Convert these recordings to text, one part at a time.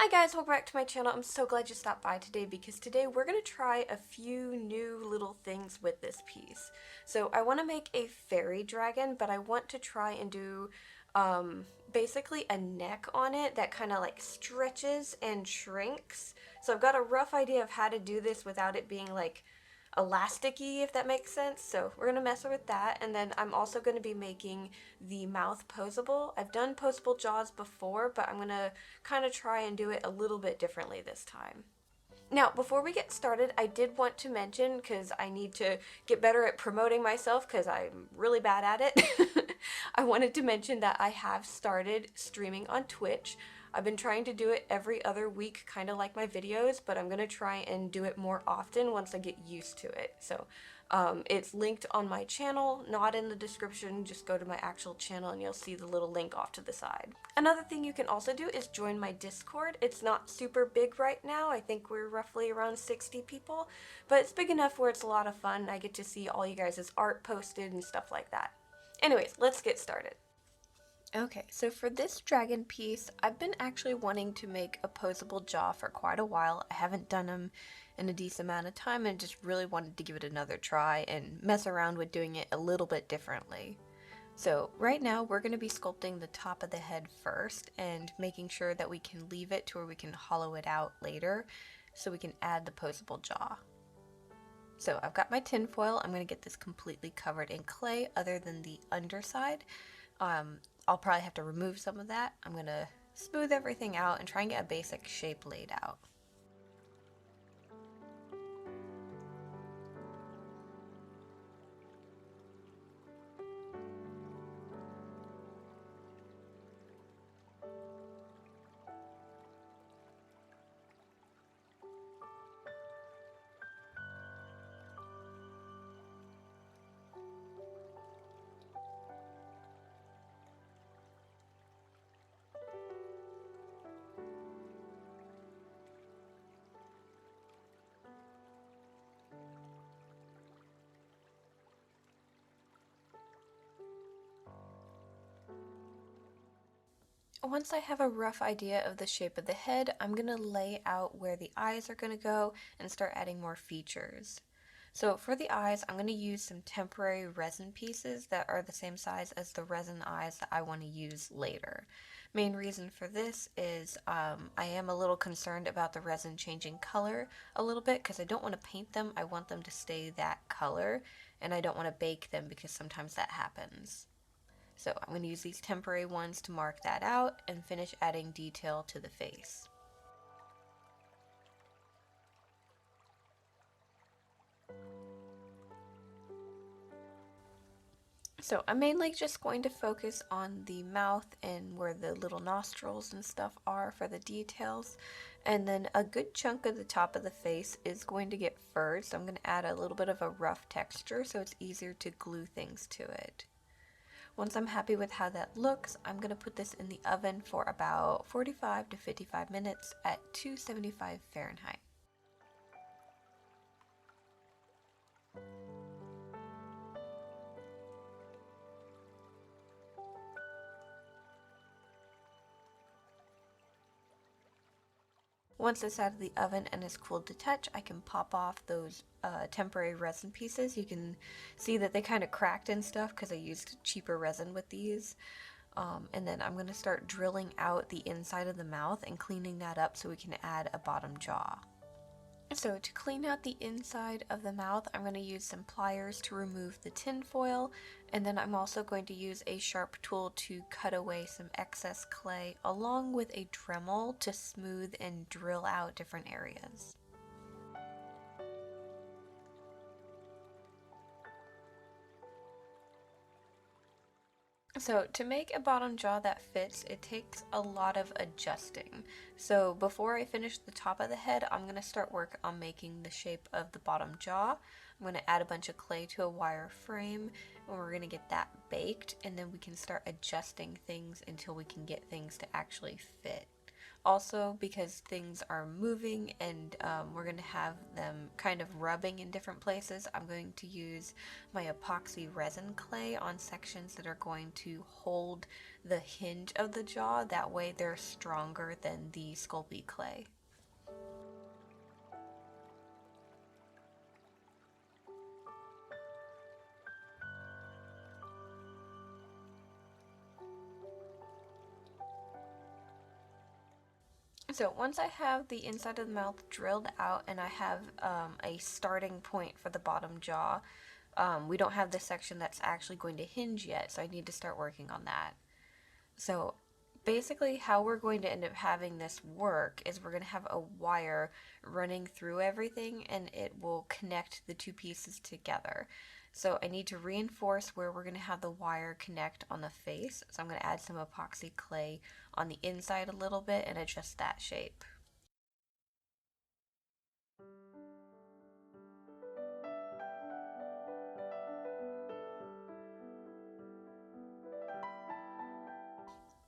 Hi guys, welcome back to my channel. I'm so glad you stopped by today because today we're going to try a few new little things with this piece. So I want to make a fairy dragon, but I want to try and do basically a neck on it that kind of like stretches and shrinks. So I've got a rough idea of how to do this without it being like elasticy, if that makes sense. So we're gonna mess with that, and then I'm also gonna be making the mouth poseable. I've done poseable jaws before, but I'm gonna kind of try and do it a little bit differently this time. Now, before we get started, I did want to mention, because I need to get better at promoting myself because I'm really bad at it, I wanted to mention that I have started streaming on Twitch. I've been trying to do it every other week, kind of like my videos, but I'm going to try and do it more often once I get used to it. So it's linked on my channel, not in the description. Just go to my actual channel and you'll see the little link off to the side. Another thing you can also do is join my Discord. It's not super big right now. I think we're roughly around 60 people, but it's big enough where it's a lot of fun. I get to see all you guys' art posted and stuff like that. Anyways, let's get started. Okay, so for this dragon piece, I've been actually wanting to make a poseable jaw for quite a while. I haven't done them in a decent amount of time and just really wanted to give it another try and mess around with doing it a little bit differently. So right now we're going to be sculpting the top of the head first and making sure that we can leave it to where we can hollow it out later so we can add the poseable jaw. So I've got my tin foil. I'm going to get this completely covered in clay other than the underside. I'll probably have to remove some of that. I'm going to smooth everything out and try and get a basic shape laid out. Once I have a rough idea of the shape of the head, I'm going to lay out where the eyes are going to go and start adding more features. So for the eyes, I'm going to use some temporary resin pieces that are the same size as the resin eyes that I want to use later. Main reason for this is I am a little concerned about the resin changing color a little bit because I don't want to paint them. I want them to stay that color, and I don't want to bake them because sometimes that happens. So I'm going to use these temporary ones to mark that out and finish adding detail to the face. So I'm mainly just going to focus on the mouth and where the little nostrils and stuff are for the details. And then a good chunk of the top of the face is going to get furred, so I'm going to add a little bit of a rough texture so it's easier to glue things to it. Once I'm happy with how that looks, I'm going to put this in the oven for about 45 to 55 minutes at 275 Fahrenheit. Once it's out of the oven and is cooled to touch, I can pop off those temporary resin pieces. You can see that they kind of cracked and stuff because I used cheaper resin with these. And then I'm going to start drilling out the inside of the mouth and cleaning that up so we can add a bottom jaw. So to clean out the inside of the mouth, I'm going to use some pliers to remove the tin foil, and then I'm also going to use a sharp tool to cut away some excess clay along with a Dremel to smooth and drill out different areas. So to make a bottom jaw that fits, it takes a lot of adjusting. So before I finish the top of the head, I'm going to start work on making the shape of the bottom jaw. I'm going to add a bunch of clay to a wire frame, and we're going to get that baked, and then we can start adjusting things until we can get things to actually fit. Also, because things are moving and we're going to have them kind of rubbing in different places, I'm going to use my epoxy resin clay on sections that are going to hold the hinge of the jaw. That way they're stronger than the Sculpey clay. So once I have the inside of the mouth drilled out and I have a starting point for the bottom jaw, we don't have the section that's actually going to hinge yet, so I need to start working on that. So basically how we're going to end up having this work is we're going to have a wire running through everything and it will connect the two pieces together. So I need to reinforce where we're going to have the wire connect on the face. So I'm going to add some epoxy clay on the inside a little bit and adjust that shape.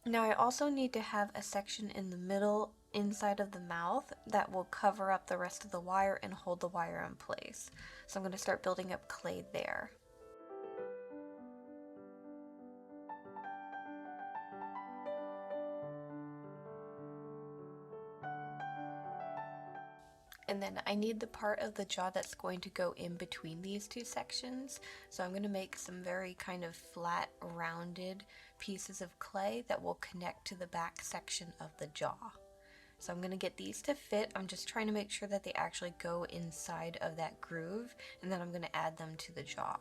Now I also need to have a section in the middle inside of the mouth that will cover up the rest of the wire and hold the wire in place. So I'm going to start building up clay there. And then I need the part of the jaw that's going to go in between these two sections. So I'm going to make some very kind of flat, rounded pieces of clay that will connect to the back section of the jaw. So I'm going to get these to fit. I'm just trying to make sure that they actually go inside of that groove, and then I'm going to add them to the jaw.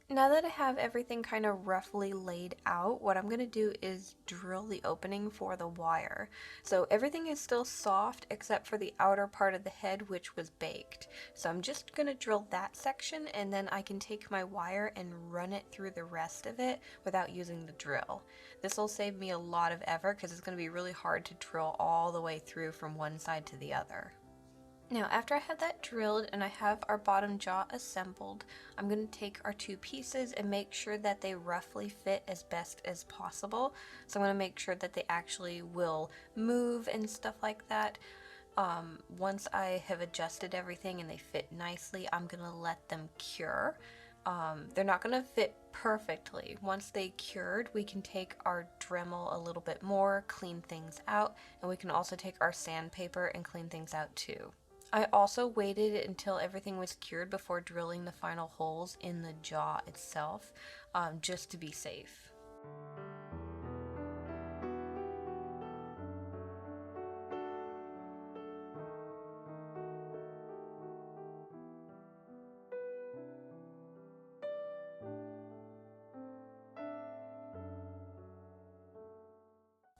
Now that I have everything kind of roughly laid out, what I'm going to do is drill the opening for the wire. So everything is still soft except for the outer part of the head, which was baked. So I'm just going to drill that section and then I can take my wire and run it through the rest of it without using the drill. This will save me a lot of effort because it's going to be really hard to drill all the way through from one side to the other. Now, after I have that drilled and I have our bottom jaw assembled, I'm going to take our two pieces and make sure that they roughly fit as best as possible. So I'm going to make sure that they actually will move and stuff like that. Once I have adjusted everything and they fit nicely, I'm going to let them cure. They're not going to fit perfectly. Once they cured, we can take our Dremel a little bit more, clean things out, and we can also take our sandpaper and clean things out too. I also waited until everything was cured before drilling the final holes in the jaw itself, just to be safe.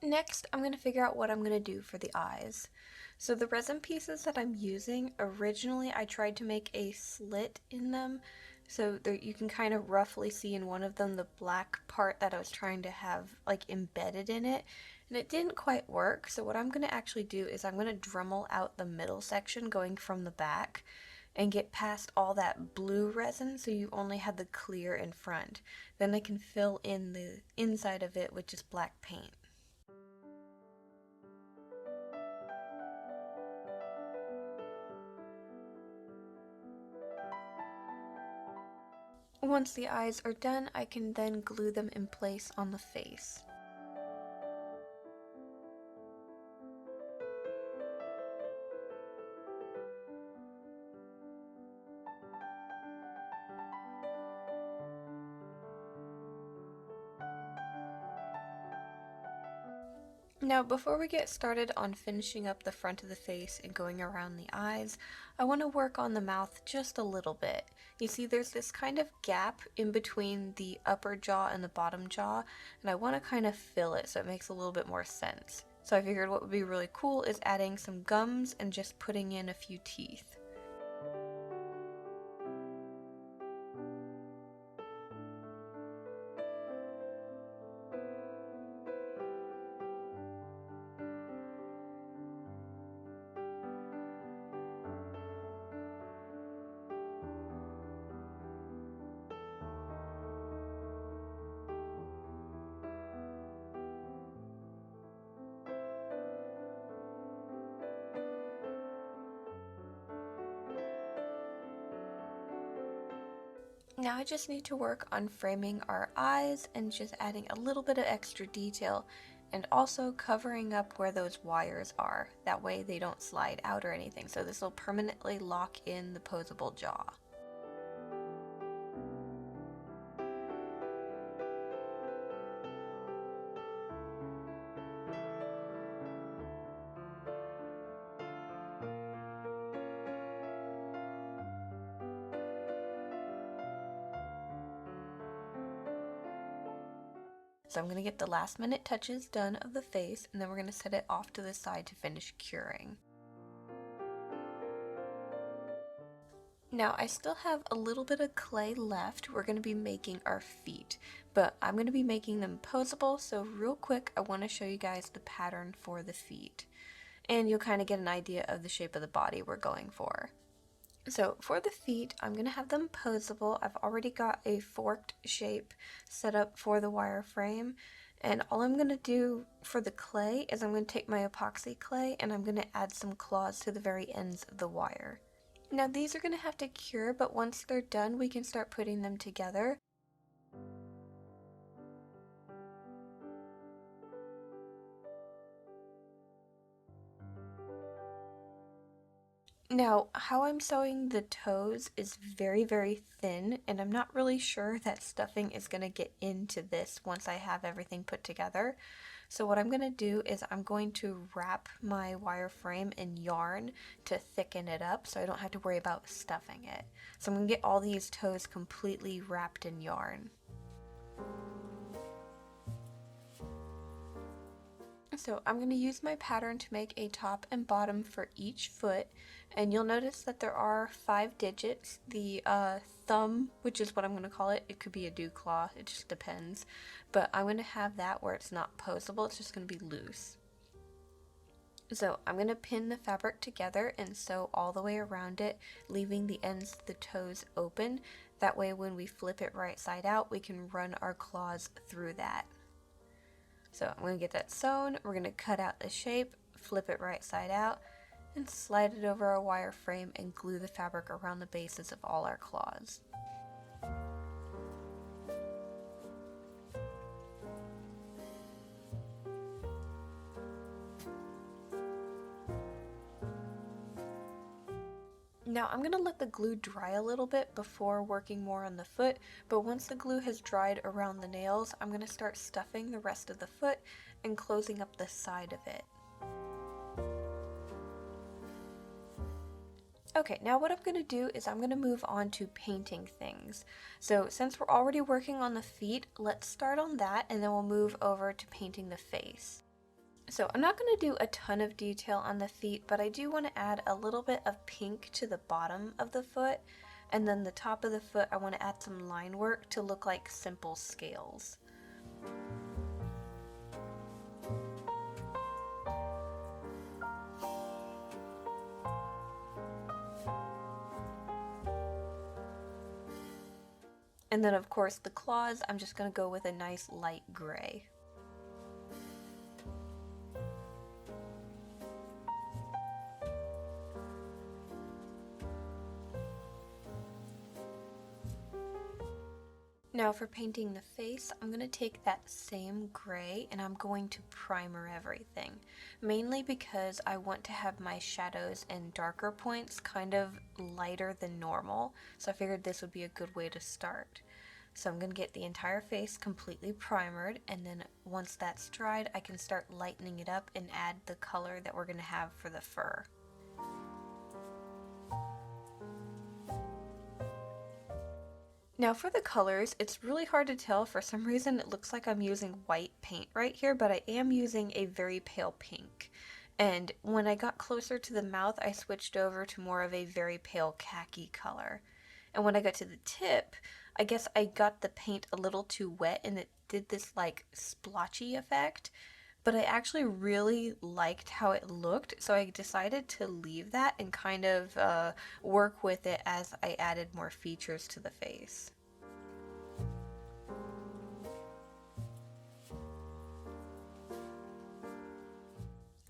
Next, I'm going to figure out what I'm going to do for the eyes. So the resin pieces that I'm using, originally I tried to make a slit in them. So there, you can kind of roughly see in one of them the black part that I was trying to have like embedded in it. And it didn't quite work. So what I'm going to actually do is I'm going to Dremel out the middle section going from the back and get past all that blue resin so you only have the clear in front. Then I can fill in the inside of it with just black paint. Once the eyes are done, I can then glue them in place on the face. Now, before we get started on finishing up the front of the face and going around the eyes, I want to work on the mouth just a little bit. You see, there's this kind of gap in between the upper jaw and the bottom jaw, and I want to kind of fill it so it makes a little bit more sense. So I figured what would be really cool is adding some gums and just putting in a few teeth. Now I just need to work on framing our eyes and just adding a little bit of extra detail and also covering up where those wires are. That way they don't slide out or anything. So this will permanently lock in the Poseable jaw. So I'm going to get the last minute touches done of the face, and then we're going to set it off to the side to finish curing. Now I still have a little bit of clay left. We're going to be making our feet, but I'm going to be making them Poseable, so real quick I want to show you guys the pattern for the feet. And you'll kind of get an idea of the shape of the body we're going for. So for the feet, I'm going to have them Poseable. I've already got a forked shape set up for the wireframe. And all I'm going to do for the clay is I'm going to take my epoxy clay and I'm going to add some claws to the very ends of the wire. Now these are going to have to cure, but once they're done, we can start putting them together. Now, how I'm sewing the toes is very, very thin, and I'm not really sure that stuffing is going to get into this once I have everything put together. So what I'm going to do is I'm going to wrap my wireframe in yarn to thicken it up so I don't have to worry about stuffing it. So I'm going to get all these toes completely wrapped in yarn. So I'm going to use my pattern to make a top and bottom for each foot, and you'll notice that there are 5 digits. The thumb, which is what I'm going to call it, it could be a dew claw, it just depends, but I'm going to have that where it's not Poseable, it's just going to be loose. So I'm going to pin the fabric together and sew all the way around it, leaving the ends of the toes open. That way when we flip it right side out, we can run our claws through that. So I'm going to get that sewn, we're going to cut out the shape, flip it right side out, and slide it over our wireframe and glue the fabric around the bases of all our claws. Now I'm going to let the glue dry a little bit before working more on the foot, but once the glue has dried around the nails, I'm going to start stuffing the rest of the foot and closing up the side of it. Okay, now what I'm going to do is I'm going to move on to painting things. So since we're already working on the feet, let's start on that and then we'll move over to painting the face. So I'm not going to do a ton of detail on the feet, but I do want to add a little bit of pink to the bottom of the foot, and then the top of the foot I want to add some line work to look like simple scales. And then of course the claws, I'm just going to go with a nice light gray. Now for painting the face, I'm going to take that same gray and I'm going to primer everything, mainly because I want to have my shadows and darker points kind of lighter than normal, so I figured this would be a good way to start. So I'm going to get the entire face completely primered, and then once that's dried I can start lightening it up and add the color that we're going to have for the fur. Now for the colors, it's really hard to tell. For some reason it looks like I'm using white paint right here, but I am using a very pale pink. And when I got closer to the mouth, I switched over to more of a very pale khaki color. And when I got to the tip, I guess I got the paint a little too wet and it did this like splotchy effect. But I actually really liked how it looked, so I decided to leave that and kind of work with it as I added more features to the face.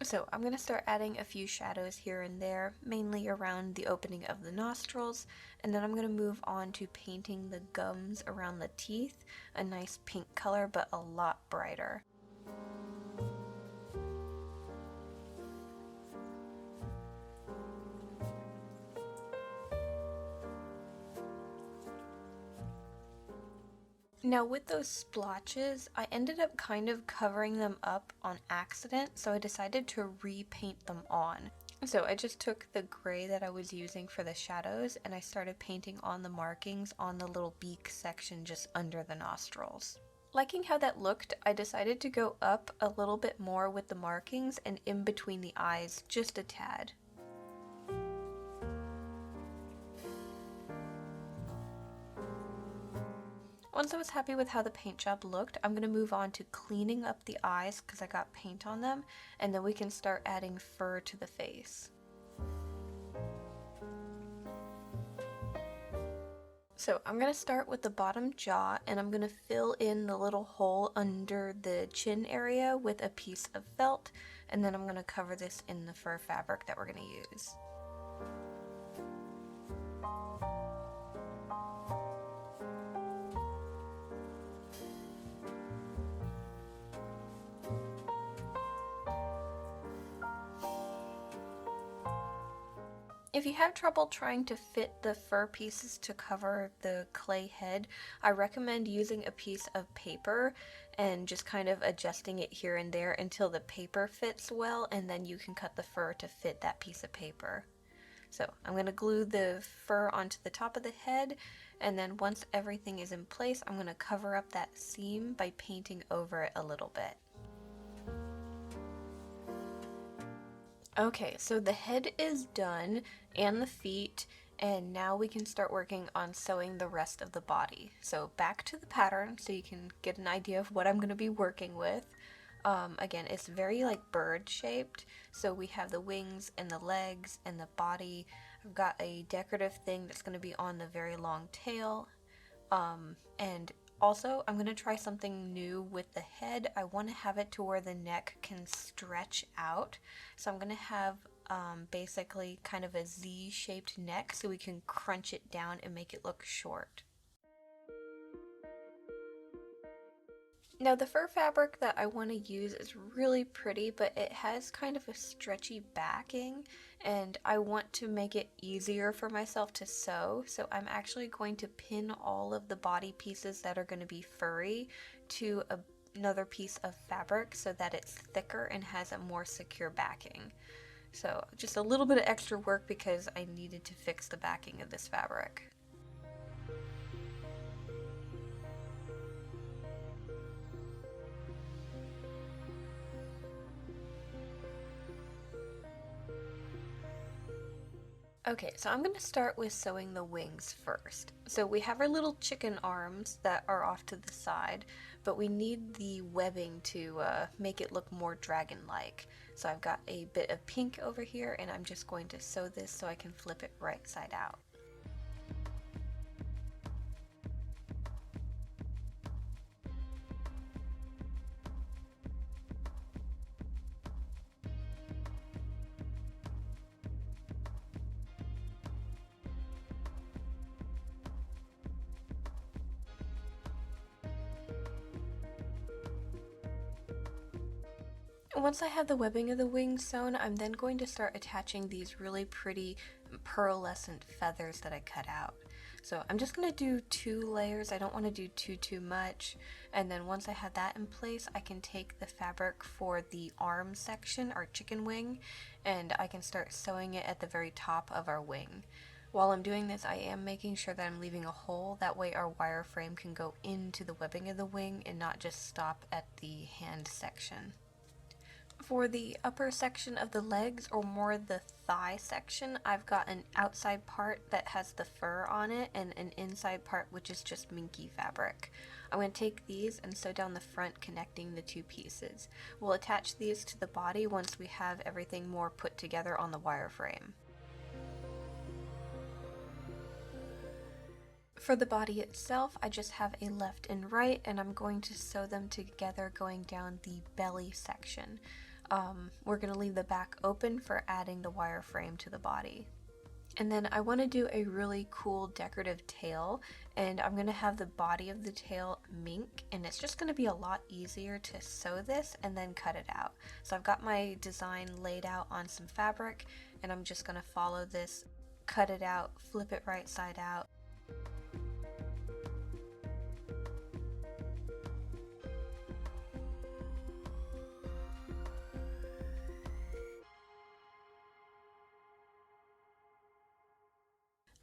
So I'm going to start adding a few shadows here and there, mainly around the opening of the nostrils, and then I'm going to move on to painting the gums around the teeth, a nice pink color but a lot brighter. Now with those splotches, I ended up kind of covering them up on accident, so I decided to repaint them on. So I just took the gray that I was using for the shadows and I started painting on the markings on the little beak section just under the nostrils. Liking how that looked, I decided to go up a little bit more with the markings and in between the eyes just a tad. Once I was happy with how the paint job looked, I'm going to move on to cleaning up the eyes because I got paint on them, and then we can start adding fur to the face. So I'm going to start with the bottom jaw, and I'm going to fill in the little hole under the chin area with a piece of felt, and then I'm going to cover this in the fur fabric that we're going to use. If you have trouble trying to fit the fur pieces to cover the clay head, I recommend using a piece of paper and just kind of adjusting it here and there until the paper fits well, and then you can cut the fur to fit that piece of paper. So I'm going to glue the fur onto the top of the head, and then once everything is in place, I'm going to cover up that seam by painting over it a little bit. Okay, so the head is done and the feet, and now we can start working on sewing the rest of the body. So back to the pattern so you can get an idea of what I'm going to be working with. Again, it's very like bird shaped, so we have the wings and the legs and the body. I've got a decorative thing that's going to be on the very long tail, and also, I'm going to try something new with the head. I want to have it to where the neck can stretch out. So I'm going to have basically kind of a Z-shaped neck so we can crunch it down and make it look short. Now the fur fabric that I want to use is really pretty, but it has kind of a stretchy backing, and I want to make it easier for myself to sew, so I'm actually going to pin all of the body pieces that are going to be furry to another piece of fabric so that it's thicker and has a more secure backing. So just a little bit of extra work because I needed to fix the backing of this fabric. Okay, so I'm going to start with sewing the wings first. So we have our little chicken arms that are off to the side, but we need the webbing to make it look more dragon-like. So I've got a bit of pink over here, and I'm just going to sew this so I can flip it right side out. Once I have the webbing of the wings sewn, I'm then going to start attaching these really pretty pearlescent feathers that I cut out. So I'm just going to do 2 layers. I don't want to do too much. And then once I have that in place, I can take the fabric for the arm section, our chicken wing, and I can start sewing it at the very top of our wing. While I'm doing this, I am making sure that I'm leaving a hole. That way our wireframe can go into the webbing of the wing and not just stop at the hand section. For the upper section of the legs, or more the thigh section, I've got an outside part that has the fur on it and an inside part which is just minky fabric. I'm going to take these and sew down the front connecting the 2 pieces. We'll attach these to the body once we have everything more put together on the wireframe. For the body itself, I just have a left and right, and I'm going to sew them together going down the belly section. We're going to leave the back open for adding the wireframe to the body. And then I want to do a really cool decorative tail, and I'm going to have the body of the tail mink, and it's just going to be a lot easier to sew this and then cut it out. So I've got my design laid out on some fabric, and I'm just going to follow this, cut it out, flip it right side out.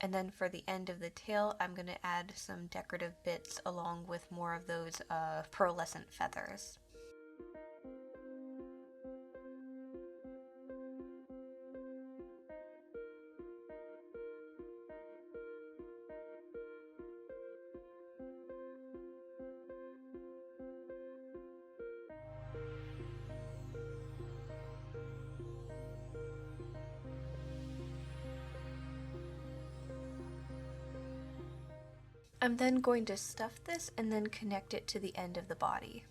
And then for the end of the tail, I'm going to add some decorative bits along with more of those pearlescent feathers. I'm then going to stuff this and then connect it to the end of the body.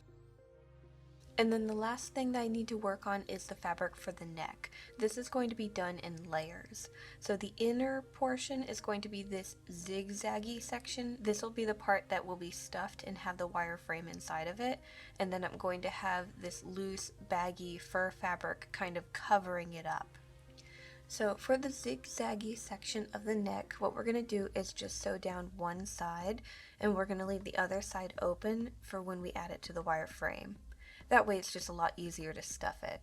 And then the last thing that I need to work on is the fabric for the neck. This is going to be done in layers. So the inner portion is going to be this zigzaggy section. This will be the part that will be stuffed and have the wireframe inside of it. And then I'm going to have this loose, baggy fur fabric kind of covering it up. So for the zigzaggy section of the neck, what we're going to do is just sew down one side, and we're going to leave the other side open for when we add it to the wireframe. That way it's just a lot easier to stuff it.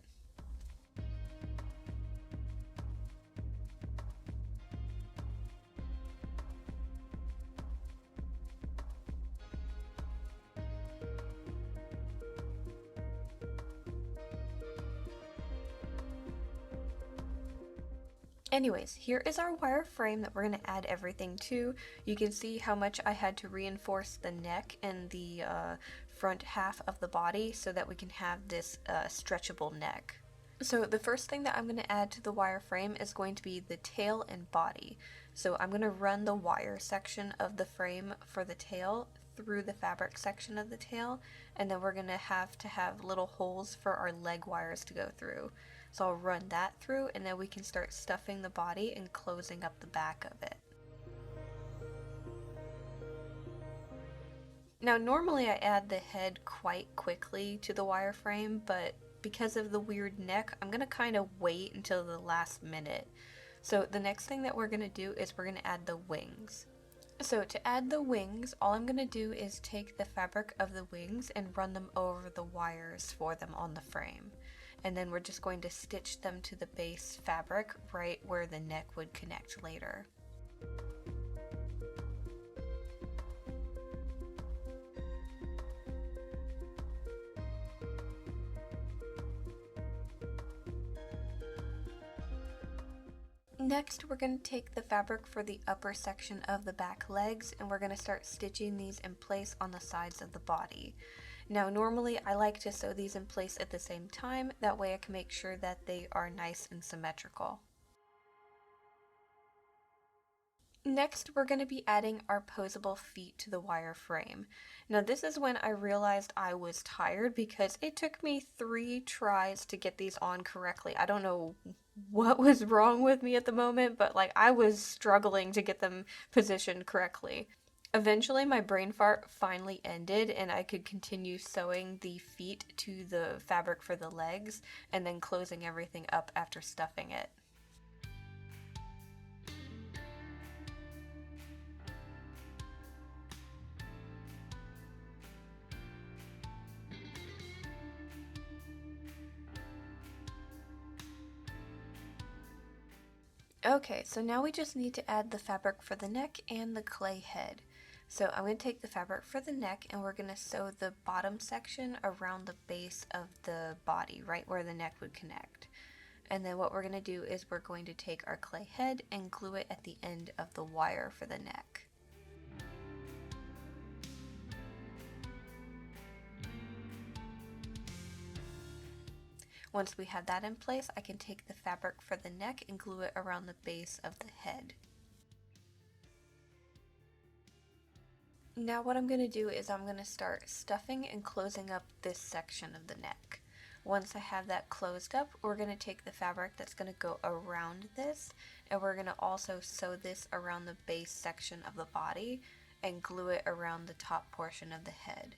Anyways, here is our wireframe that we're going to add everything to. You can see how much I had to reinforce the neck and the front half of the body so that we can have this stretchable neck. So the first thing that I'm going to add to the wireframe is going to be the tail and body. So I'm going to run the wire section of the frame for the tail through the fabric section of the tail, and then we're going to have little holes for our leg wires to go through. So I'll run that through, and then we can start stuffing the body and closing up the back of it. Now normally I add the head quite quickly to the wireframe, but because of the weird neck, I'm going to kind of wait until the last minute. So the next thing that we're going to do is we're going to add the wings. So to add the wings, all I'm going to do is take the fabric of the wings and run them over the wires for them on the frame. And then we're just going to stitch them to the base fabric right where the neck would connect later. Next, we're going to take the fabric for the upper section of the back legs, and we're going to start stitching these in place on the sides of the body. Now normally I like to sew these in place at the same time, that way I can make sure that they are nice and symmetrical. Next, we're going to be adding our Poseable feet to the wireframe. Now this is when I realized I was tired because it took me 3 tries to get these on correctly. I don't know what was wrong with me at the moment, but like I was struggling to get them positioned correctly. Eventually my brain fart finally ended and I could continue sewing the feet to the fabric for the legs and then closing everything up after stuffing it. Okay, so now we just need to add the fabric for the neck and the clay head. So I'm going to take the fabric for the neck and we're going to sew the bottom section around the base of the body, right where the neck would connect. And then what we're going to do is we're going to take our clay head and glue it at the end of the wire for the neck. Once we have that in place, I can take the fabric for the neck and glue it around the base of the head. Now what I'm going to do is I'm going to start stuffing and closing up this section of the neck. once I have that closed up, we're going to take the fabric that's going to go around this, and we're going to also sew this around the base section of the body and glue it around the top portion of the head.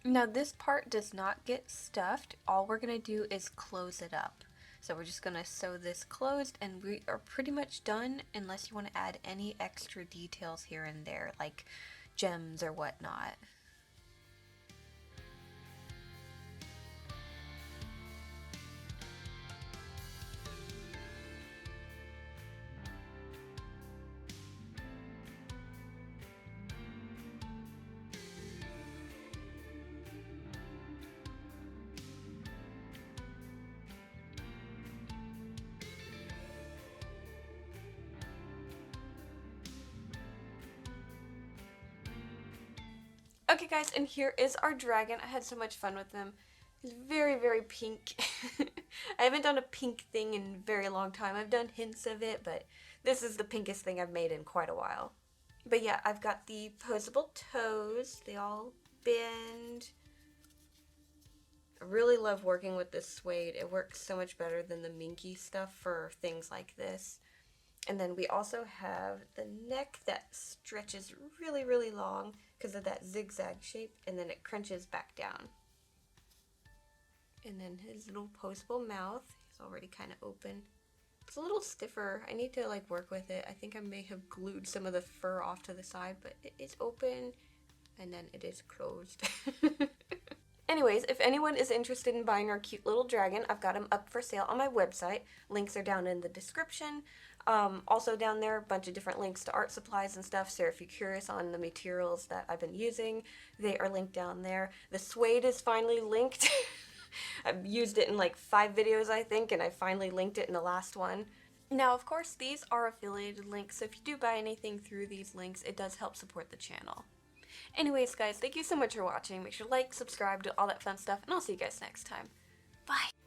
Now this part does not get stuffed. All we're going to do is close it up. So we're just going to sew this closed, and we are pretty much done unless you want to add any extra details here and there, like gems or whatnot. Okay guys, and here is our dragon. I had so much fun with him. He's very, very pink. I haven't done a pink thing in a very long time. I've done hints of it, but this is the pinkest thing I've made in quite a while. But yeah, I've got the Poseable toes. They all bend. I really love working with this suede. It works so much better than the minky stuff for things like this. And then we also have the neck that stretches really, really long because of that zigzag shape, and then it crunches back down. And then his little Poseable mouth is already kind of open. It's a little stiffer. I need to like work with it. I think I may have glued some of the fur off to the side, but it is open and then it is closed. Anyways, if anyone is interested in buying our cute little dragon, I've got him up for sale on my website. Links are down in the description. Also down there, a bunch of different links to art supplies and stuff, so if you're curious on the materials that I've been using, they are linked down there. The suede is finally linked. I've used it in like 5 videos, I think, and I finally linked it in the last one. Now, of course, these are affiliated links, so if you do buy anything through these links, it does help support the channel. Anyways, guys, thank you so much for watching. Make sure to like, subscribe, do all that fun stuff, and I'll see you guys next time. Bye!